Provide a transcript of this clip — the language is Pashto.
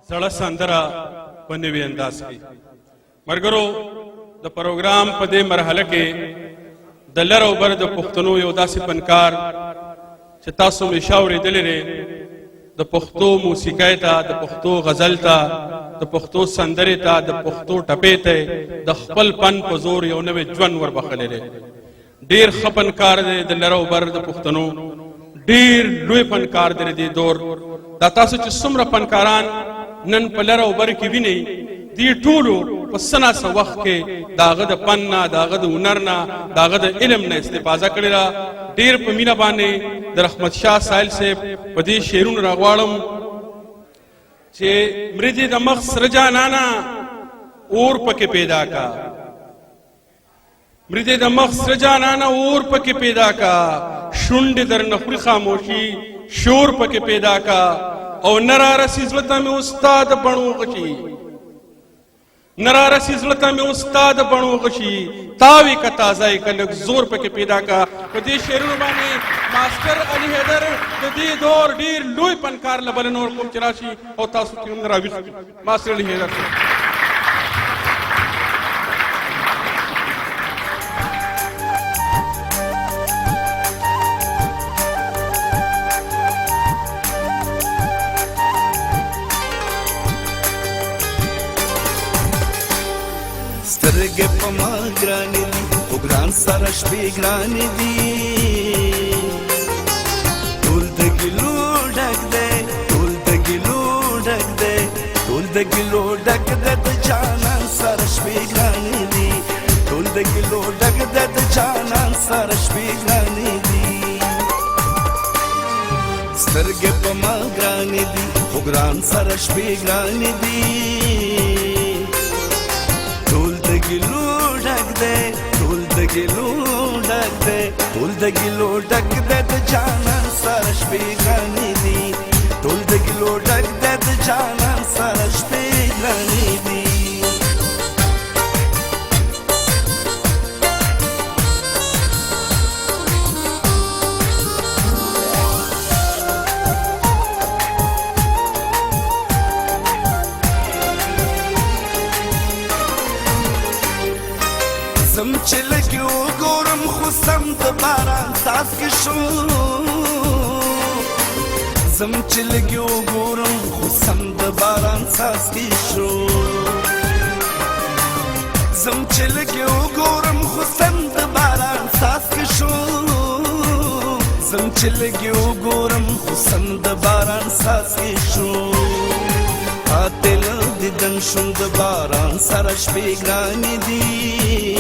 زړه سندره په نوي انداز کې. ملګرو، د پروګرام په دې مرحله کې د لر او بر د پښتنو یو داسې فنکار چې تاسو همیشه اورېدلی دی، د پښتو موسیقۍ ته، د پښتو غزل ته، د پښتو سندرې ته، د پښتو ټپې ته د خپل فن په زور یو نوی ژوند وربخلی دی. ډېر ښه فنکار دی د لر او بر د پښتنو، ډېر لوی فنکار دی دې دور. دا تاسو چې څومره فنکاران نن په لر او بر کې وینئ، دې ټولو په څه ناڅه وخت کې د هغه د فن نه، د هغه د هنر نه، د هغه د علم نه استفاده کړې ده. ډېر په مینه باندې د رحمت شاه سایل صاحب په دې شعرونو راغواړم چې مریدې د مخ سره جانانا اور پکې پیدا کا، مریدې د مخ سره جانانا اور پکې پیدا کا، شونډې در نخوري خاموشي شور پکې پیدا کا، او نرارسي زړه ته مې استاد بڼو غشي، نرارسي زړه ته مې استاد بڼو غشي، تاوی کا تازه کا لږ زور پکې پیدا کا. په دې شعرونو باندې ماسټر علي حیدر د دې دور ډېر لوی فنکار له بله نور کوم چې راشي او تاسو کې هم راویښ ماسټر علي حیدر سترګې په ما ګرانې دي، خو ګران سره شپې ګرانې دي. ټول د ګیلو ډک دی، ټول د ګیلو ډک دی، ټول د ګیلو ډک دی، د جانان سره شپې ګرانې دي. ټول د ګیلو ډک دی، د جانان سره شپې ګرانې دي. سترګې په ما ګرانې دي، خو ګران سره شپې ګرانې دي. ټول د ګیلو ډک دی، ټول د ګیلو ډک دی، ټول د ګیلو ډک دی، د جانان سره شپې ګرانې دي. ټول د ګیلو ډک دی، د جانان سره شپې ګرانې دي. زم چې لږ وګورم خو سم د باران څاڅکي شو، زم چې لږ وګورم خو سم د باران څاڅکي شو، زم چې لږ وګورم خو سم د باران څاڅکي شو، زم چې لږ وګورم خو سم د باران څاڅکي شو. قاتل دیدن شوم د باران سره شپې ګرانې دي.